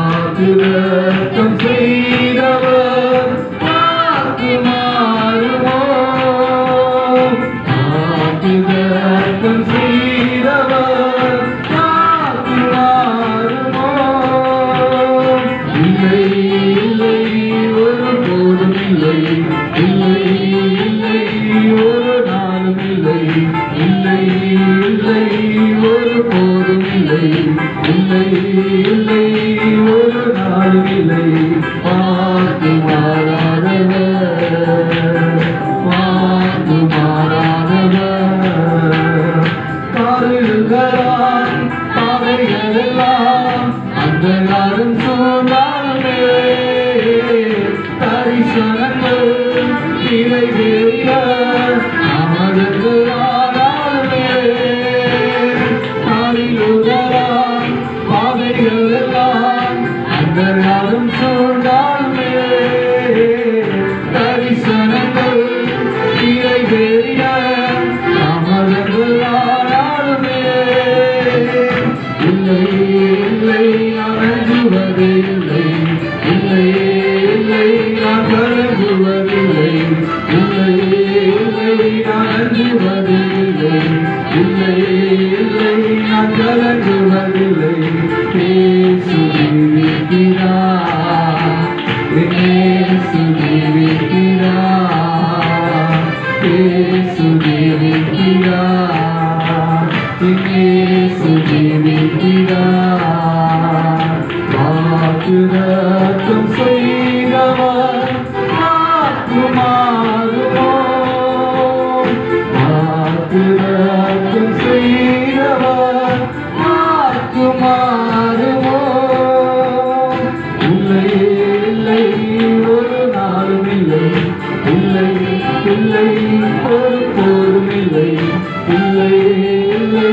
வாக்குத்தத்தம் செய்தவர் வாக்கு மாறுமோ? வாக்குத்தத்தம் செய்தவர் வாக்கு மாறுமோ? இல்லை இல்லை ஒருபோதும் இல்லை, இல்லை இல்லை ஒரு நாளும் இல்லை, இல்லை இல்லை ஒருபோதும் இல்லை, இல்லை இல்லை ஒரு நாளும் இல்லை. வாக்கு மாறாதவர், வாக்கு மாறாதவர். காடுகளாம் பாதைகளெல்லாம் அந்த நாடும் சூழ்ந்தாலே தரிசனங்கள் நிறைவேறிய அமர்ந்தாலே காடுகளாம் பாதைகளெல்லாம் அந்த நாடும் சூழ்ந்தாலே தரிசனங்கள் நிறைவேறிய அமர்ந்தாலே இல்லை இல்லை அஞ்சுவது இல்லை, இல்லை இல்லை நான் கலங்குவதில்லை, இல்லை இல்லை நான் அஞ்சுவது இல்லை, இல்லை இல்லை நான் கலங்குவதில்லை. இயேசு ஜீவிக்கிறார், இயேசு ஜீவிக்கிறார், இயேசு ஜீவிக்கிறார், இயேசு ஜீவிக்கிறார். வாக்குத்தத்தம் செய்தவர் வாக்கு மாறுமோ? வாக்குத்தத்தம் செய்தவர் வாக்கு மாறுமோ? இல்லை இல்லை ஒரு நாளும் இல்லை, இல்லை இல்லை ஒருபோதும் இல்லை, இல்லை இல்லை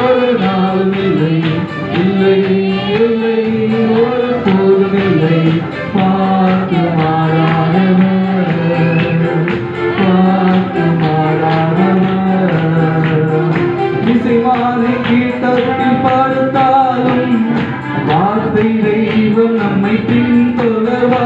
ஒரு நாளும் இல்லை, இல்லை